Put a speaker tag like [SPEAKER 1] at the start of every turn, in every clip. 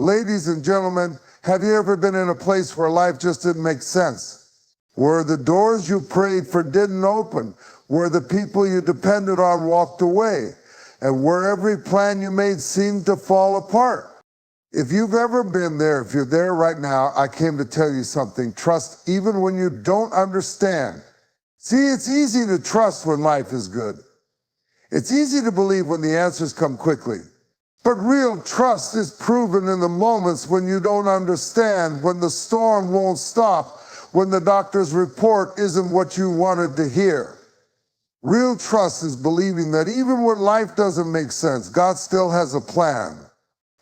[SPEAKER 1] Ladies and gentlemen, have you ever been in a place where life just didn't make sense? Where the doors you prayed for didn't open, where the people you depended on walked away, and where every plan you made seemed to fall apart? If you've ever been there, if you're there right now, I came to tell you something. Trust even when you don't understand. See, it's easy to trust when life is good. It's easy to believe when the answers come quickly. But real trust is proven in the moments when you don't understand, when the storm won't stop, when the doctor's report isn't what you wanted to hear. Real trust is believing that even when life doesn't make sense, God still has a plan.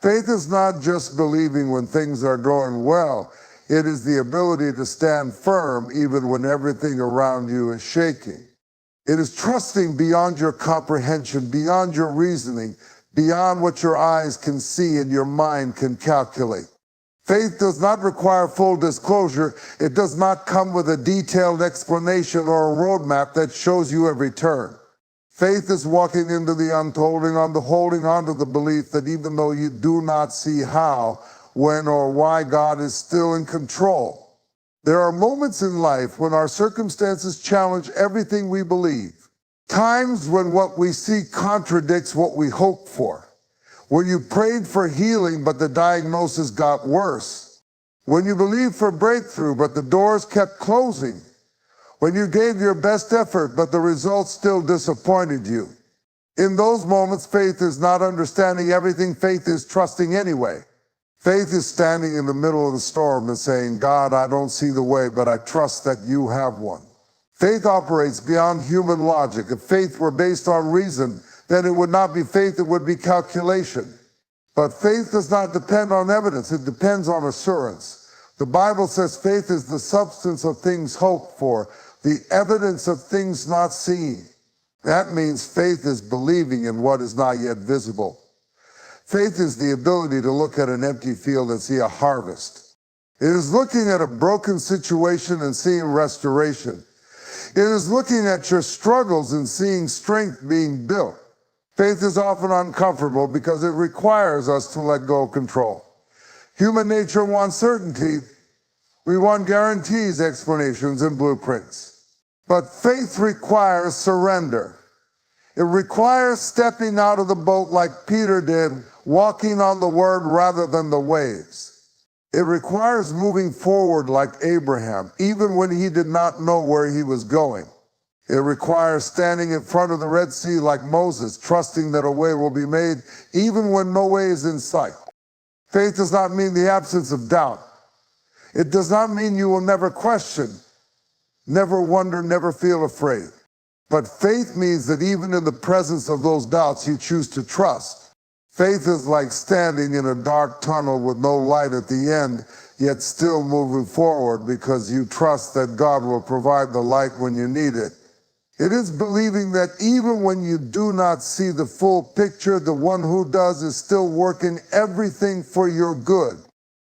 [SPEAKER 1] Faith is not just believing when things are going well. It is the ability to stand firm even when everything around you is shaking. It is trusting beyond your comprehension, beyond your reasoning, beyond what your eyes can see and your mind can calculate. Faith does not require full disclosure. It does not come with a detailed explanation or a roadmap that shows you every turn. Faith is walking into the untold, holding on to the belief that even though you do not see how, when, or why, God is still in control. There are moments in life when our circumstances challenge everything we believe. Times when what we see contradicts what we hope for. When you prayed for healing, but the diagnosis got worse. When you believed for breakthrough, but the doors kept closing. When you gave your best effort, but the results still disappointed you. In those moments, faith is not understanding everything. Faith is trusting anyway. Faith is standing in the middle of the storm and saying, God, I don't see the way, but I trust that you have one. Faith operates beyond human logic. If faith were based on reason, then it would not be faith, it would be calculation. But faith does not depend on evidence, it depends on assurance. The Bible says faith is the substance of things hoped for, the evidence of things not seen. That means faith is believing in what is not yet visible. Faith is the ability to look at an empty field and see a harvest. It is looking at a broken situation and seeing restoration. It is looking at your struggles and seeing strength being built. Faith is often uncomfortable because it requires us to let go of control. Human nature wants certainty. We want guarantees, explanations, and blueprints. But faith requires surrender. It requires stepping out of the boat like Peter did, walking on the word rather than the waves. It requires moving forward like Abraham, even when he did not know where he was going. It requires standing in front of the Red Sea like Moses, trusting that a way will be made, even when no way is in sight. Faith does not mean the absence of doubt. It does not mean you will never question, never wonder, never feel afraid. But faith means that even in the presence of those doubts, you choose to trust. Faith is like standing in a dark tunnel with no light at the end, yet still moving forward because you trust that God will provide the light when you need it. It is believing that even when you do not see the full picture, the one who does is still working everything for your good.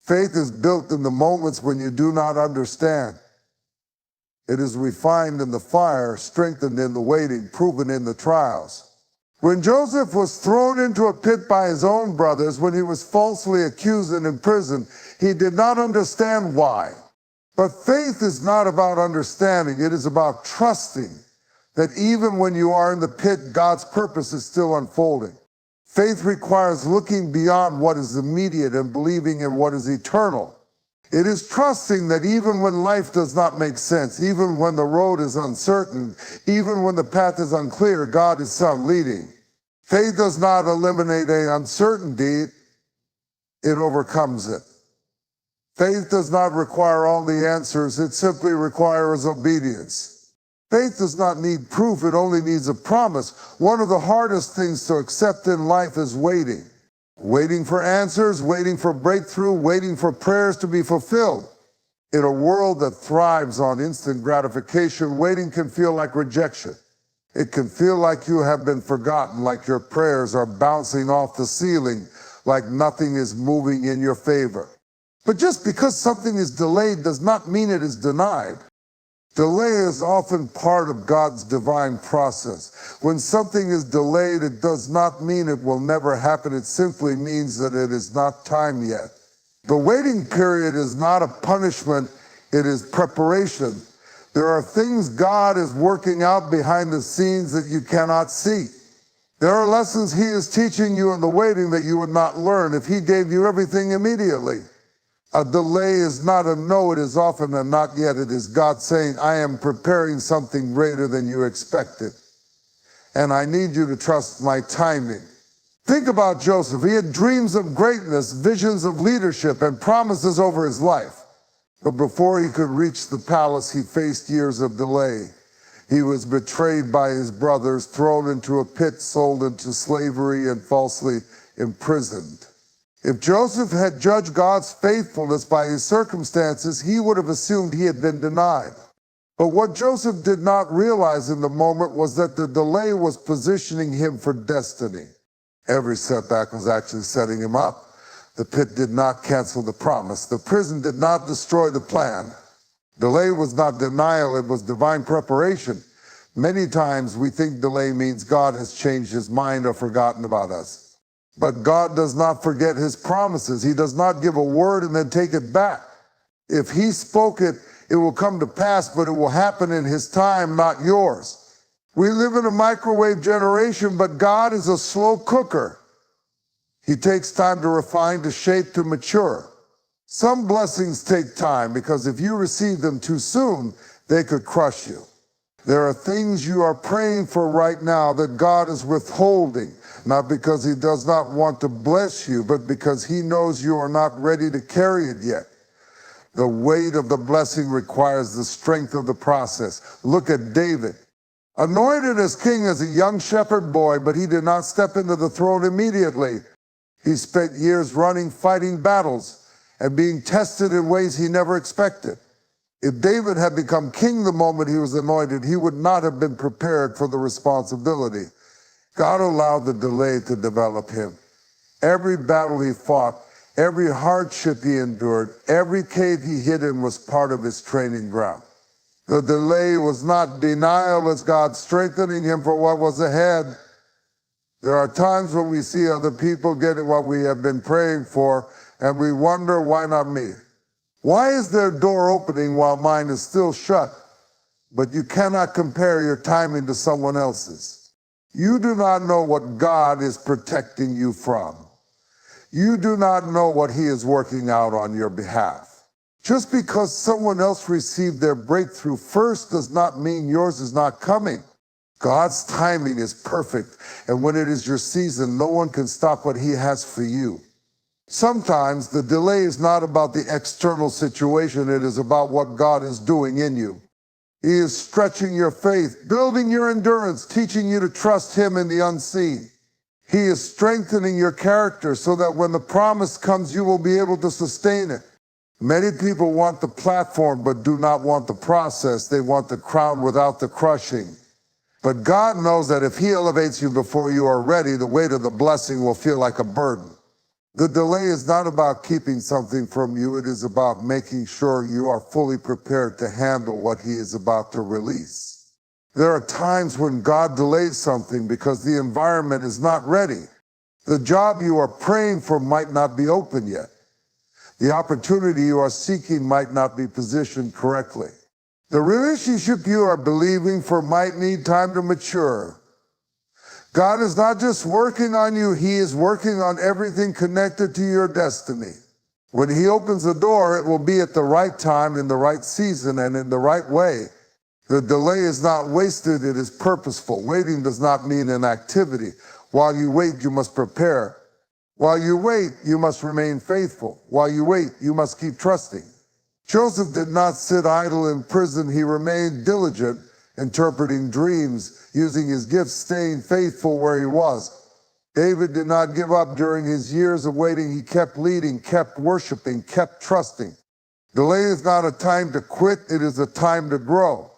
[SPEAKER 1] Faith is built in the moments when you do not understand. It is refined in the fire, strengthened in the waiting, proven in the trials. When Joseph was thrown into a pit by his own brothers, when he was falsely accused and imprisoned, he did not understand why. But faith is not about understanding. It is about trusting that even when you are in the pit, God's purpose is still unfolding. Faith requires looking beyond what is immediate and believing in what is eternal. It is trusting that even when life does not make sense, even when the road is uncertain, even when the path is unclear, God is still leading. Faith does not eliminate an uncertainty, it overcomes it. Faith does not require all the answers, it simply requires obedience. Faith does not need proof, it only needs a promise. One of the hardest things to accept in life is waiting. Waiting for answers, waiting for breakthrough, waiting for prayers to be fulfilled. In a world that thrives on instant gratification, waiting can feel like rejection. It can feel like you have been forgotten, like your prayers are bouncing off the ceiling, like nothing is moving in your favor. But just because something is delayed does not mean it is denied. Delay is often part of God's divine process. When something is delayed, it does not mean it will never happen. It simply means that it is not time yet. The waiting period is not a punishment, it is preparation. There are things God is working out behind the scenes that you cannot see. There are lessons He is teaching you in the waiting that you would not learn if He gave you everything immediately. A delay is not a no, it is often a not yet. It is God saying, I am preparing something greater than you expected. And I need you to trust my timing. Think about Joseph. He had dreams of greatness, visions of leadership, and promises over his life. But before he could reach the palace, he faced years of delay. He was betrayed by his brothers, thrown into a pit, sold into slavery, and falsely imprisoned. If Joseph had judged God's faithfulness by his circumstances, he would have assumed he had been denied. But what Joseph did not realize in the moment was that the delay was positioning him for destiny. Every setback was actually setting him up. The pit did not cancel the promise. The prison did not destroy the plan. Delay was not denial, it was divine preparation. Many times we think delay means God has changed his mind or forgotten about us. But God does not forget his promises. He does not give a word and then take it back. If he spoke it, it will come to pass, but it will happen in his time, not yours. We live in a microwave generation, but God is a slow cooker. He takes time to refine, to shape, to mature. Some blessings take time because if you receive them too soon, they could crush you. There are things you are praying for right now that God is withholding, not because he does not want to bless you, but because he knows you are not ready to carry it yet. The weight of the blessing requires the strength of the process. Look at David. Anointed as king as a young shepherd boy, but he did not step into the throne immediately. He spent years running, fighting battles, and being tested in ways he never expected. If David had become king the moment he was anointed, he would not have been prepared for the responsibility. God allowed the delay to develop him. Every battle he fought, every hardship he endured, every cave he hid in was part of his training ground. The delay was not denial, it's God strengthening him for what was ahead. There are times when we see other people getting what we have been praying for, and we wonder, why not me? Why is their door opening while mine is still shut? But you cannot compare your timing to someone else's. You do not know what God is protecting you from. You do not know what he is working out on your behalf. Just because someone else received their breakthrough first does not mean yours is not coming. God's timing is perfect, and when it is your season, no one can stop what he has for you. Sometimes the delay is not about the external situation, it is about what God is doing in you. He is stretching your faith, building your endurance, teaching you to trust him in the unseen. He is strengthening your character so that when the promise comes, you will be able to sustain it. Many people want the platform but do not want the process. They want the crown without the crushing. But God knows that if he elevates you before you are ready, the weight of the blessing will feel like a burden. The delay is not about keeping something from you. It is about making sure you are fully prepared to handle what he is about to release. There are times when God delays something because the environment is not ready. The job you are praying for might not be open yet. The opportunity you are seeking might not be positioned correctly. The relationship you are believing for might need time to mature. God is not just working on you, he is working on everything connected to your destiny. When he opens the door, it will be at the right time, in the right season, and in the right way. The delay is not wasted, it is purposeful. Waiting does not mean inactivity. While you wait, you must prepare. While you wait, you must remain faithful. While you wait, you must keep trusting. Joseph did not sit idle in prison. He remained diligent, interpreting dreams, using his gifts, staying faithful where he was. David did not give up during his years of waiting. He kept leading, kept worshiping, kept trusting. Delay is not a time to quit. It is a time to grow.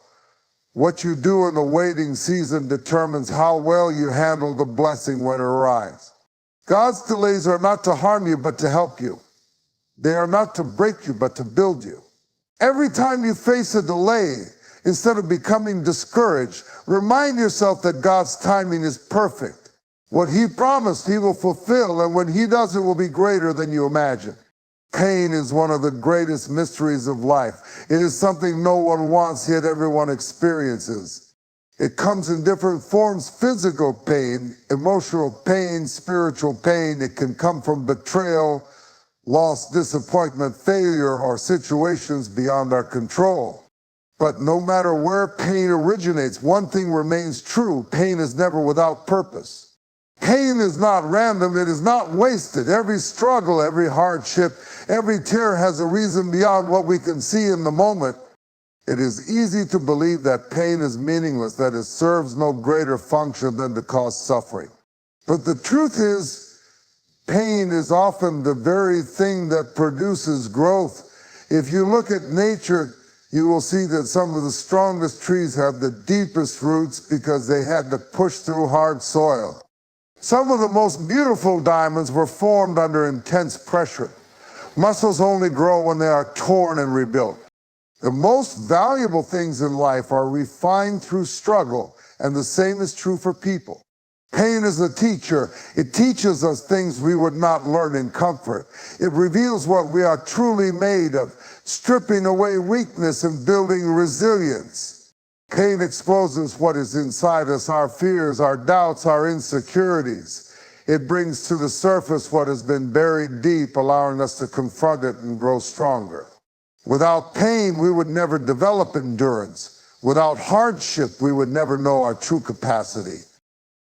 [SPEAKER 1] What you do in the waiting season determines how well you handle the blessing when it arrives. God's delays are not to harm you, but to help you. They are not to break you, but to build you. Every time you face a delay, Instead of becoming discouraged, remind yourself that God's timing is perfect. What he promised, he will fulfill, and when he does, it will be greater than you imagine. Pain is one of the greatest mysteries of life. It is something no one wants, yet everyone experiences. It comes in different forms: physical pain, emotional pain, spiritual pain. It can come from betrayal, loss, disappointment, failure, or situations beyond our control. But no matter where pain originates, one thing remains true: pain is never without purpose. Pain is not random, it is not wasted. Every struggle, every hardship, every tear has a reason beyond what we can see in the moment. It is easy to believe that pain is meaningless, that it serves no greater function than to cause suffering. But the truth is, pain is often the very thing that produces growth. If you look at nature, you will see that some of the strongest trees have the deepest roots because they had to push through hard soil. Some of the most beautiful diamonds were formed under intense pressure. Muscles only grow when they are torn and rebuilt. The most valuable things in life are refined through struggle, and the same is true for people. Pain is a teacher. It teaches us things we would not learn in comfort. It reveals what we are truly made of, stripping away weakness and building resilience. Pain exposes what is inside us: our fears, our doubts, our insecurities. It brings to the surface what has been buried deep, allowing us to confront it and grow stronger. Without pain, we would never develop endurance. Without hardship, we would never know our true capacity.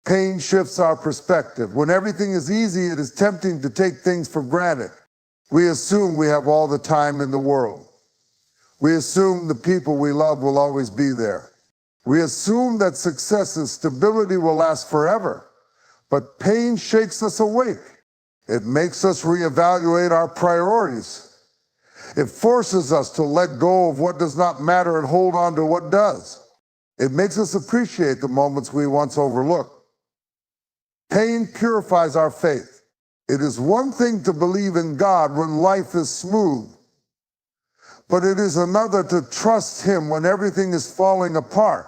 [SPEAKER 1] Pain shifts our perspective. When everything is easy, it is tempting to take things for granted. We assume we have all the time in the world. We assume the people we love will always be there. We assume that success and stability will last forever. But pain shakes us awake. It makes us reevaluate our priorities. It forces us to let go of what does not matter and hold on to what does. It makes us appreciate the moments we once overlooked. Pain purifies our faith. It is one thing to believe in God when life is smooth, but it is another to trust him when everything is falling apart.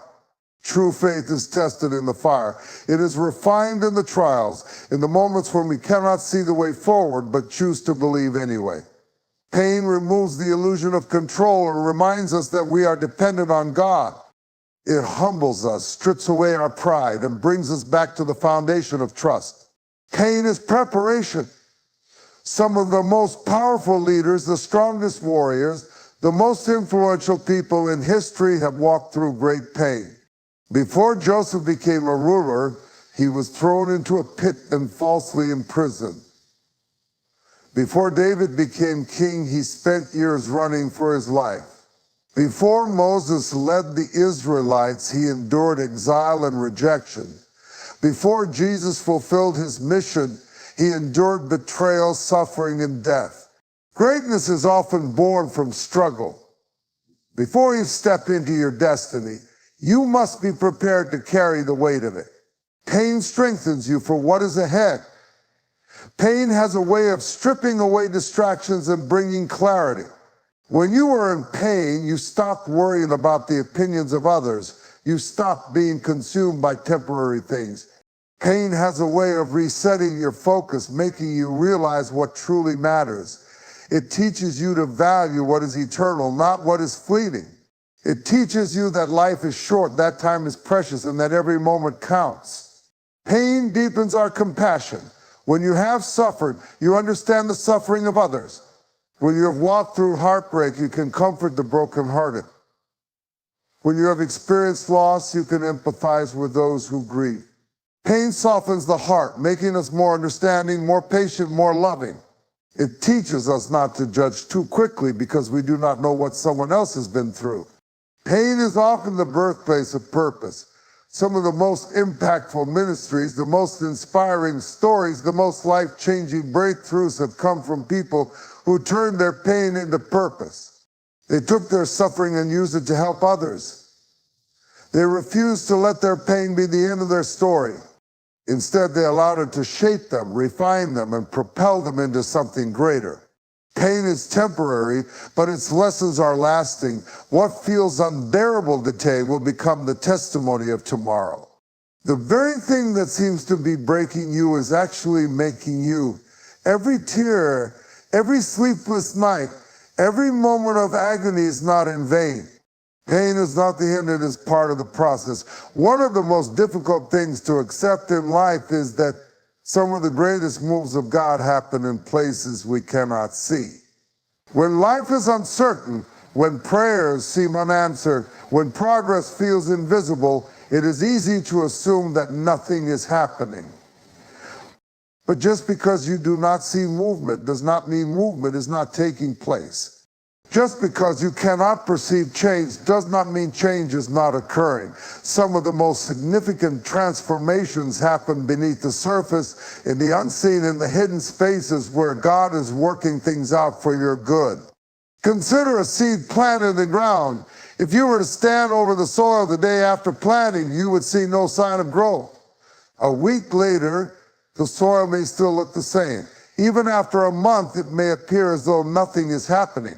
[SPEAKER 1] True faith is tested in the fire. It is refined in the trials, in the moments when we cannot see the way forward but choose to believe anyway. Pain removes the illusion of control and reminds us that we are dependent on God. It humbles us, strips away our pride, and brings us back to the foundation of trust. Pain is preparation. Some of the most powerful leaders, the strongest warriors, the most influential people in history have walked through great pain. Before Joseph became a ruler, he was thrown into a pit and falsely imprisoned. Before David became king, he spent years running for his life. Before Moses led the Israelites, he endured exile and rejection. Before Jesus fulfilled his mission, he endured betrayal, suffering, and death. Greatness is often born from struggle. Before you step into your destiny, you must be prepared to carry the weight of it. Pain strengthens you for what is ahead. Pain has a way of stripping away distractions and bringing clarity. When you are in pain, you stop worrying about the opinions of others. You stop being consumed by temporary things. Pain has a way of resetting your focus, making you realize what truly matters. It teaches you to value what is eternal, not what is fleeting. It teaches you that life is short, that time is precious, and that every moment counts. Pain deepens our compassion. When you have suffered, you understand the suffering of others. When you have walked through heartbreak, you can comfort the brokenhearted. When you have experienced loss, you can empathize with those who grieve. Pain softens the heart, making us more understanding, more patient, more loving. It teaches us not to judge too quickly because we do not know what someone else has been through. Pain is often the birthplace of purpose. Some of the most impactful ministries, the most inspiring stories, the most life-changing breakthroughs have come from people who turned their pain into purpose. They took their suffering and used it to help others. They refused to let their pain be the end of their story. Instead, they allowed it to shape them, refine them, and propel them into something greater. Pain is temporary, but its lessons are lasting. What feels unbearable today will become the testimony of tomorrow. The very thing that seems to be breaking you is actually making you. Every tear, every sleepless night, every moment of agony is not in vain. Pain is not the end, it is part of the process. One of the most difficult things to accept in life is that some of the greatest moves of God happen in places we cannot see. When life is uncertain, when prayers seem unanswered, when progress feels invisible, it is easy to assume that nothing is happening. But just because you do not see movement does not mean movement is not taking place. Just because you cannot perceive change does not mean change is not occurring. Some of the most significant transformations happen beneath the surface, in the unseen, in the hidden spaces where God is working things out for your good. Consider a seed planted in the ground. If you were to stand over the soil the day after planting, you would see no sign of growth. A week later, the soil may still look the same. Even after a month, it may appear as though nothing is happening.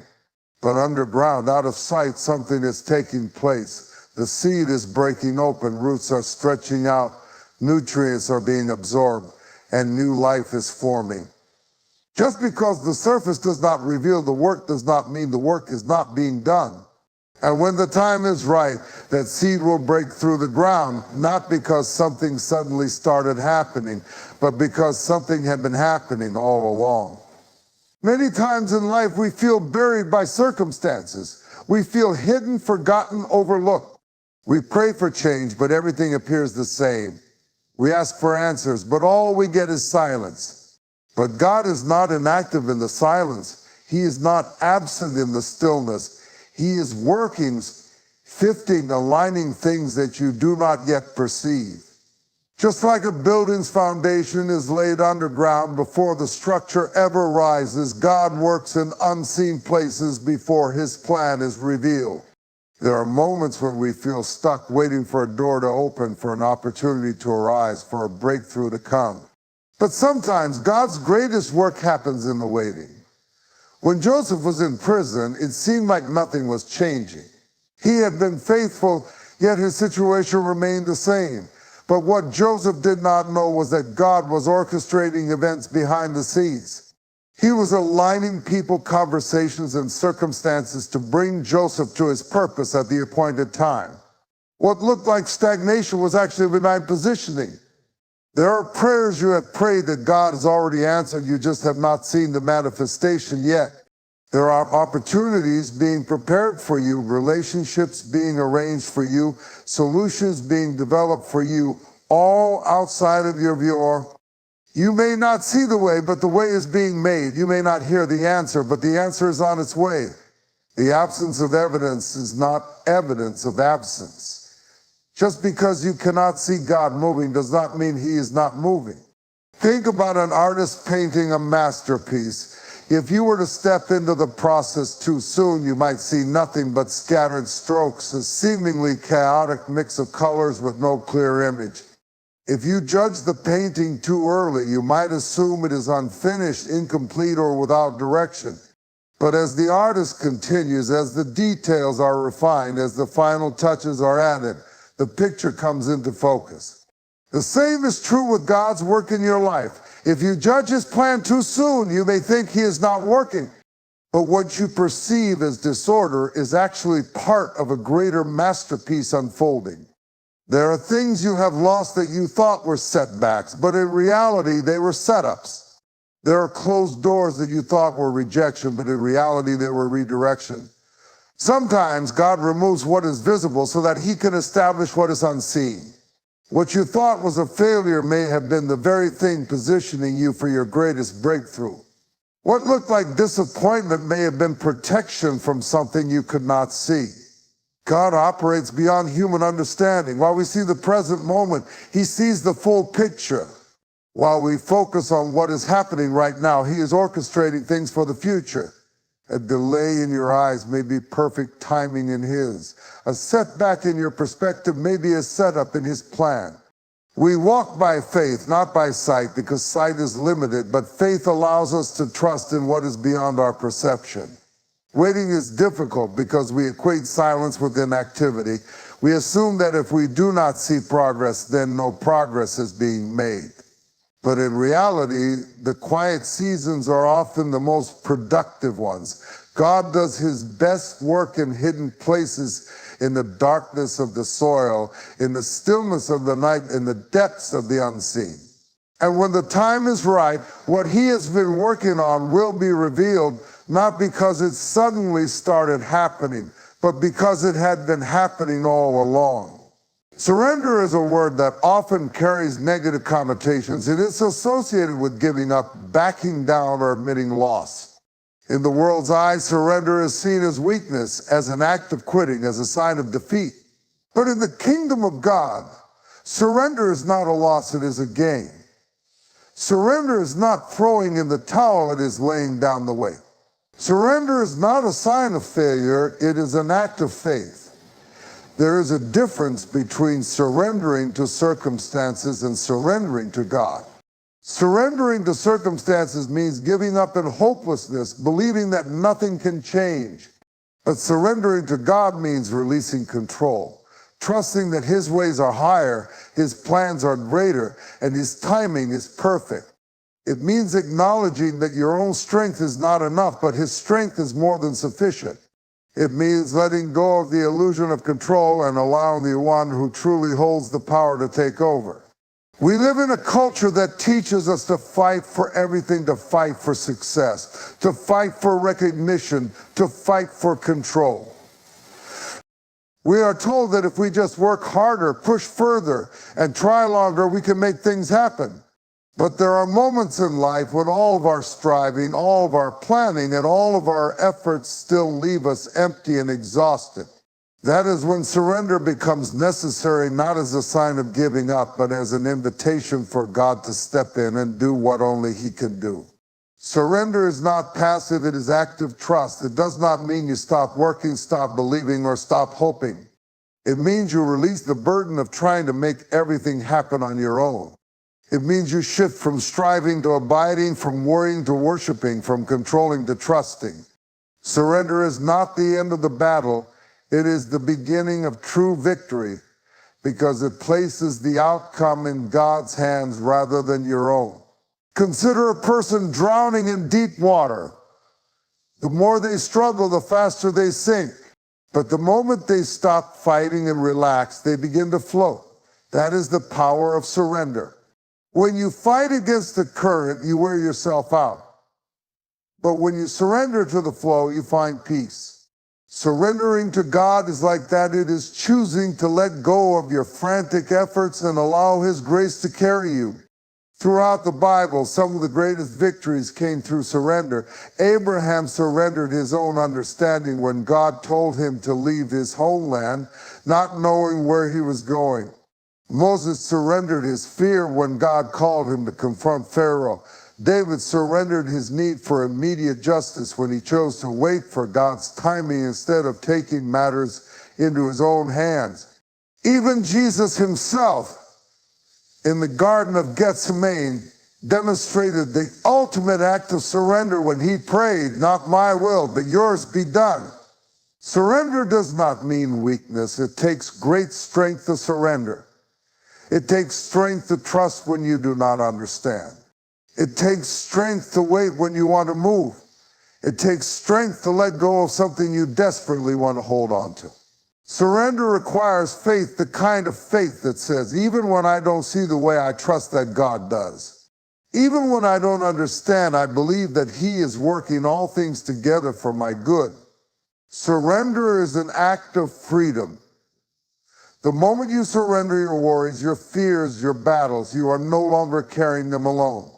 [SPEAKER 1] But underground, out of sight, something is taking place. The seed is breaking open, roots are stretching out, nutrients are being absorbed, and new life is forming. Just because the surface does not reveal the work does not mean the work is not being done. And when the time is right, that seed will break through the ground, not because something suddenly started happening, but because something had been happening all along. Many times in life, we feel buried by circumstances. We feel hidden, forgotten, overlooked. We pray for change, but everything appears the same. We ask for answers, but all we get is silence. But God is not inactive in the silence. He is not absent in the stillness. He is working, shifting, aligning things that you do not yet perceive. Just like a building's foundation is laid underground before the structure ever rises, God works in unseen places before his plan is revealed. There are moments when we feel stuck waiting for a door to open, for an opportunity to arise, for a breakthrough to come. But sometimes God's greatest work happens in the waiting. When Joseph was in prison, it seemed like nothing was changing. He had been faithful, yet his situation remained the same. But what Joseph did not know was that God was orchestrating events behind the scenes. He was aligning people, conversations, and circumstances to bring Joseph to his purpose at the appointed time. What looked like stagnation was actually divine positioning. There are prayers you have prayed that God has already answered, you just have not seen the manifestation yet. There are opportunities being prepared for you, relationships being arranged for you, solutions being developed for you, all outside of your view. You may not see the way, but the way is being made. You may not hear the answer, but the answer is on its way. The absence of evidence is not evidence of absence. Just because you cannot see God moving does not mean he is not moving. Think about an artist painting a masterpiece. If you were to step into the process too soon, you might see nothing but scattered strokes, a seemingly chaotic mix of colors with no clear image. If you judge the painting too early, you might assume it is unfinished, incomplete, or without direction. But as the artist continues, as the details are refined, as the final touches are added, the picture comes into focus. The same is true with God's work in your life. If you judge his plan too soon, you may think he is not working. But what you perceive as disorder is actually part of a greater masterpiece unfolding. There are things you have lost that you thought were setbacks, but in reality, they were setups. There are closed doors that you thought were rejection, but in reality, they were redirection. Sometimes God removes what is visible so that he can establish what is unseen. What you thought was a failure may have been the very thing positioning you for your greatest breakthrough. What looked like disappointment may have been protection from something you could not see. God operates beyond human understanding. While we see the present moment, he sees the full picture. While we focus on what is happening right now, he is orchestrating things for the future. A delay in your eyes may be perfect timing in his. A setback in your perspective may be a setup in his plan. We walk by faith, not by sight, because sight is limited, but faith allows us to trust in what is beyond our perception. Waiting is difficult because we equate silence with inactivity. We assume that if we do not see progress, then no progress is being made. But in reality, the quiet seasons are often the most productive ones. God does his best work in hidden places, in the darkness of the soil, in the stillness of the night, in the depths of the unseen. And when the time is right, what he has been working on will be revealed, not because it suddenly started happening, but because it had been happening all along. Surrender is a word that often carries negative connotations. It is associated with giving up, backing down, or admitting loss. In the world's eyes, surrender is seen as weakness, as an act of quitting, as a sign of defeat. But in the kingdom of God, surrender is not a loss, it is a gain. Surrender is not throwing in the towel, it is laying down the weight. Surrender is not a sign of failure, it is an act of faith. There is a difference between surrendering to circumstances and surrendering to God. Surrendering to circumstances means giving up in hopelessness, believing that nothing can change. But surrendering to God means releasing control, trusting that his ways are higher, his plans are greater, and his timing is perfect. It means acknowledging that your own strength is not enough, but his strength is more than sufficient. It means letting go of the illusion of control and allowing the one who truly holds the power to take over. We live in a culture that teaches us to fight for everything, to fight for success, to fight for recognition, to fight for control. We are told that if we just work harder, push further, and try longer, we can make things happen. But there are moments in life when all of our striving, all of our planning, and all of our efforts still leave us empty and exhausted. That is when surrender becomes necessary, not as a sign of giving up, but as an invitation for God to step in and do what only he can do. Surrender is not passive, it is active trust. It does not mean you stop working, stop believing, or stop hoping. It means you release the burden of trying to make everything happen on your own. It means you shift from striving to abiding, from worrying to worshiping, from controlling to trusting. Surrender is not the end of the battle. It is the beginning of true victory because it places the outcome in God's hands rather than your own. Consider a person drowning in deep water. The more they struggle, the faster they sink. But the moment they stop fighting and relax, they begin to float. That is the power of surrender. When you fight against the current, you wear yourself out. But when you surrender to the flow, you find peace. Surrendering to God is like that. It is choosing to let go of your frantic efforts and allow his grace to carry you. Throughout the Bible, some of the greatest victories came through surrender. Abraham surrendered his own understanding when God told him to leave his homeland, not knowing where he was going. Moses surrendered his fear when God called him to confront Pharaoh. David surrendered his need for immediate justice when he chose to wait for God's timing instead of taking matters into his own hands. Even Jesus himself, in the Garden of Gethsemane, demonstrated the ultimate act of surrender when he prayed, "Not my will, but yours be done." Surrender does not mean weakness. It takes great strength to surrender. It takes strength to trust when you do not understand. It takes strength to wait when you want to move. It takes strength to let go of something you desperately want to hold on to. Surrender requires faith, the kind of faith that says, even when I don't see the way, I trust that God does. Even when I don't understand, I believe that he is working all things together for my good. Surrender is an act of freedom. The moment you surrender your worries, your fears, your battles, you are no longer carrying them alone.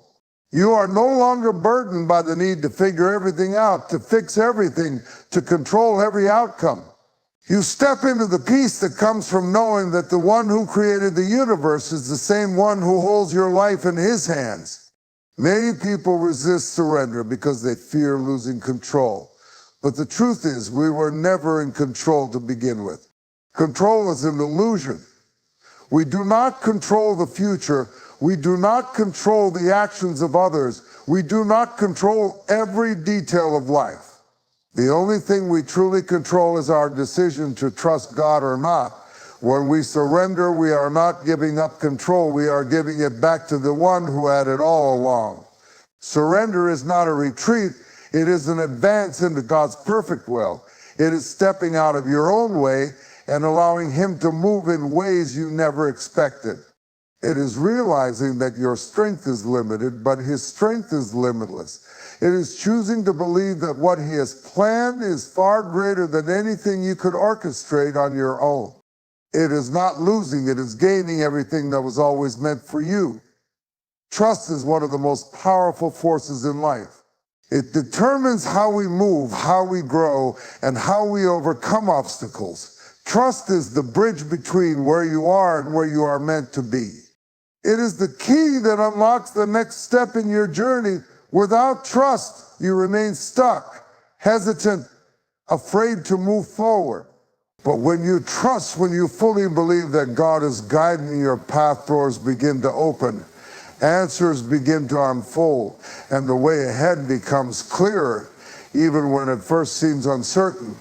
[SPEAKER 1] You are no longer burdened by the need to figure everything out, to fix everything, to control every outcome. You step into the peace that comes from knowing that the one who created the universe is the same one who holds your life in his hands. Many people resist surrender because they fear losing control. But the truth is, we were never in control to begin with. Control is an illusion. We do not control the future. We do not control the actions of others. We do not control every detail of life. The only thing we truly control is our decision to trust God or not. When we surrender, we are not giving up control. We are giving it back to the one who had it all along. Surrender is not a retreat. It is an advance into God's perfect will. It is stepping out of your own way and allowing Him to move in ways you never expected. It is realizing that your strength is limited, but His strength is limitless. It is choosing to believe that what He has planned is far greater than anything you could orchestrate on your own. It is not losing, it is gaining everything that was always meant for you. Trust is one of the most powerful forces in life. It determines how we move, how we grow, and how we overcome obstacles. Trust is the bridge between where you are and where you are meant to be. It is the key that unlocks the next step in your journey. Without trust, you remain stuck, hesitant, afraid to move forward. But when you trust, when you fully believe that God is guiding your path, doors begin to open, answers begin to unfold, and the way ahead becomes clearer, even when it first seems uncertain.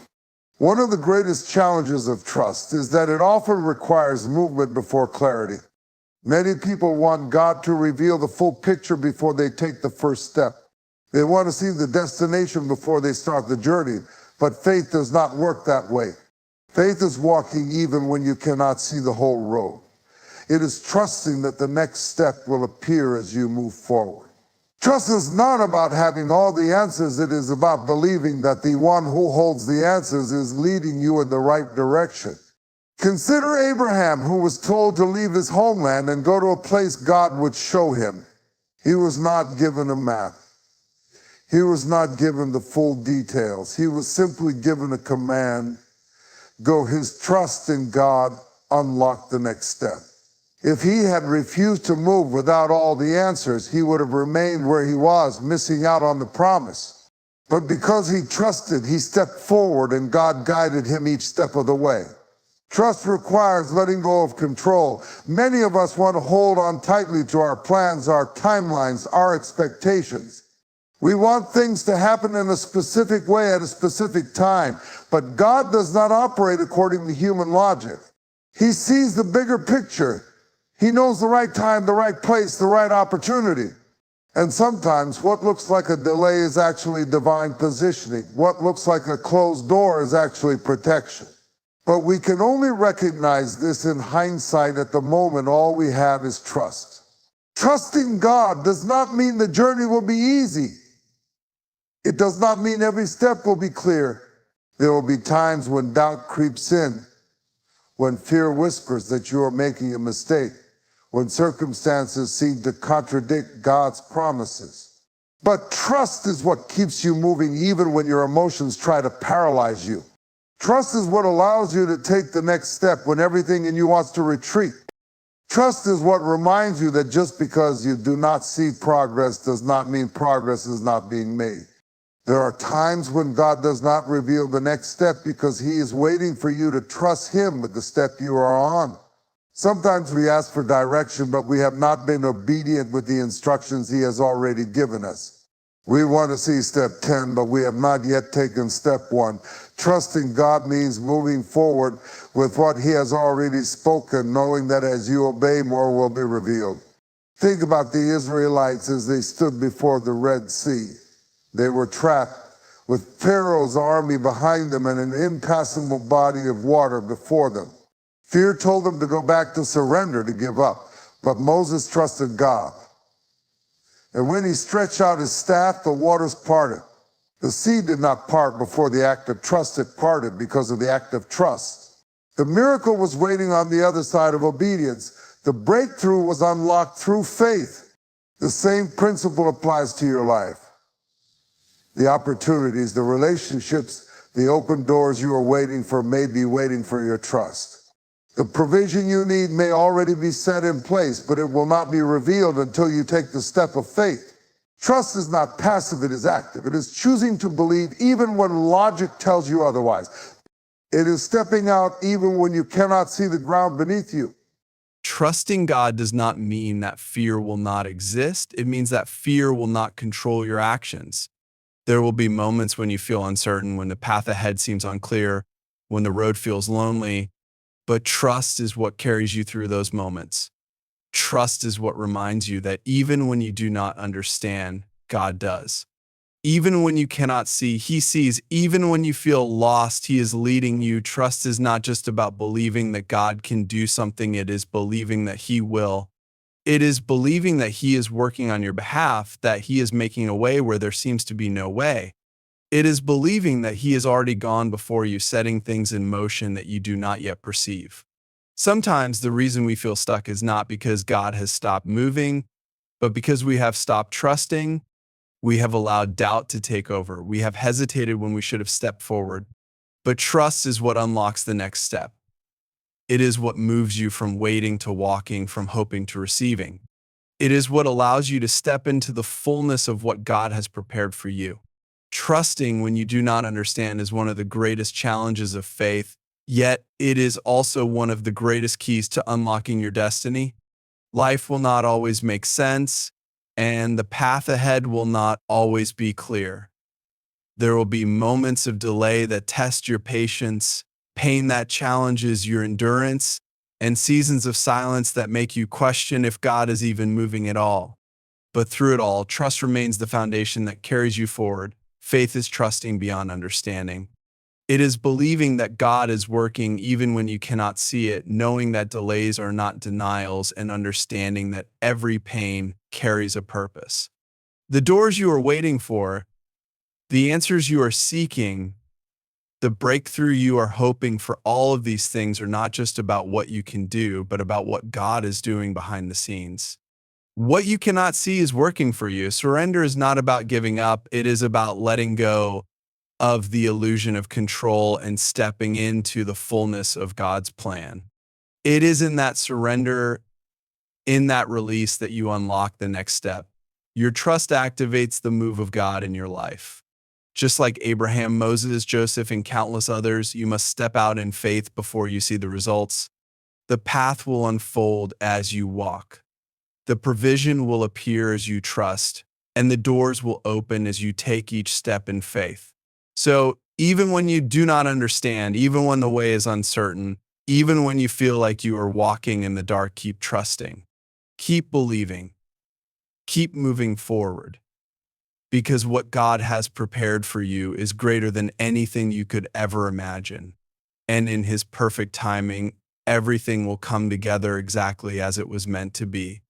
[SPEAKER 1] One of the greatest challenges of trust is that it often requires movement before clarity. Many people want God to reveal the full picture before they take the first step. They want to see the destination before they start the journey, but faith does not work that way. Faith is walking even when you cannot see the whole road. It is trusting that the next step will appear as you move forward. Trust is not about having all the answers. It is about believing that the one who holds the answers is leading you in the right direction. Consider Abraham, who was told to leave his homeland and go to a place God would show him. He was not given a map. He was not given the full details. He was simply given a command. Go. His trust in God unlocked the next step. If he had refused to move without all the answers, he would have remained where he was, missing out on the promise. But because he trusted, he stepped forward and God guided him each step of the way. Trust requires letting go of control. Many of us want to hold on tightly to our plans, our timelines, our expectations. We want things to happen in a specific way at a specific time, but God does not operate according to human logic. He sees the bigger picture. He knows the right time, the right place, the right opportunity. And sometimes what looks like a delay is actually divine positioning. What looks like a closed door is actually protection. But we can only recognize this in hindsight. At the moment, all we have is trust. Trusting God does not mean the journey will be easy. It does not mean every step will be clear. There will be times when doubt creeps in, when fear whispers that you are making a mistake, when circumstances seem to contradict God's promises. But trust is what keeps you moving even when your emotions try to paralyze you. Trust is what allows you to take the next step when everything in you wants to retreat. Trust is what reminds you that just because you do not see progress does not mean progress is not being made. There are times when God does not reveal the next step because He is waiting for you to trust Him with the step you are on. Sometimes we ask for direction, but we have not been obedient with the instructions He has already given us. We want to see step 10, but we have not yet taken step 1. Trusting God means moving forward with what He has already spoken, knowing that as you obey, more will be revealed. Think about the Israelites as they stood before the Red Sea. They were trapped with Pharaoh's army behind them and an impassable body of water before them. Fear told them to go back to surrender, to give up. But Moses trusted God. And when he stretched out his staff, the waters parted. The sea did not part before the act of trust. It parted because of the act of trust. The miracle was waiting on the other side of obedience. The breakthrough was unlocked through faith. The same principle applies to your life. The opportunities, the relationships, the open doors you are waiting for may be waiting for your trust. The provision you need may already be set in place, but it will not be revealed until you take the step of faith. Trust is not passive, it is active. It is choosing to believe even when logic tells you otherwise. It is stepping out even when you cannot see the ground beneath you.
[SPEAKER 2] Trusting God does not mean that fear will not exist. It means that fear will not control your actions. There will be moments when you feel uncertain, when the path ahead seems unclear, when the road feels lonely, but trust is what carries you through those moments. Trust is what reminds you that even when you do not understand, God does. Even when you cannot see, He sees. Even when you feel lost, He is leading you. Trust is not just about believing that God can do something, it is believing that He will. It is believing that He is working on your behalf, that He is making a way where there seems to be no way. It is believing that He has already gone before you, setting things in motion that you do not yet perceive. Sometimes the reason we feel stuck is not because God has stopped moving, but because we have stopped trusting. We have allowed doubt to take over. We have hesitated when we should have stepped forward. But trust is what unlocks the next step. It is what moves you from waiting to walking, from hoping to receiving. It is what allows you to step into the fullness of what God has prepared for you. Trusting when you do not understand is one of the greatest challenges of faith, yet it is also one of the greatest keys to unlocking your destiny. Life will not always make sense, and the path ahead will not always be clear. There will be moments of delay that test your patience, pain that challenges your endurance, and seasons of silence that make you question if God is even moving at all. But through it all, trust remains the foundation that carries you forward. Faith is trusting beyond understanding. It is believing that God is working even when you cannot see it, knowing that delays are not denials, and understanding that every pain carries a purpose. The doors you are waiting for, the answers you are seeking, the breakthrough you are hoping for, all of these things are not just about what you can do, but about what God is doing behind the scenes. What you cannot see is working for you. Surrender is not about giving up. It is about letting go of the illusion of control and stepping into the fullness of God's plan. It is in that surrender, in that release, that you unlock the next step. Your trust activates the move of God in your life. Just like Abraham, Moses, Joseph, and countless others, you must step out in faith before you see the results. The path will unfold as you walk. The provision will appear as you trust, and the doors will open as you take each step in faith. So even when you do not understand, even when the way is uncertain, even when you feel like you are walking in the dark, keep trusting. Keep believing. Keep moving forward. Because what God has prepared for you is greater than anything you could ever imagine. And in His perfect timing, everything will come together exactly as it was meant to be.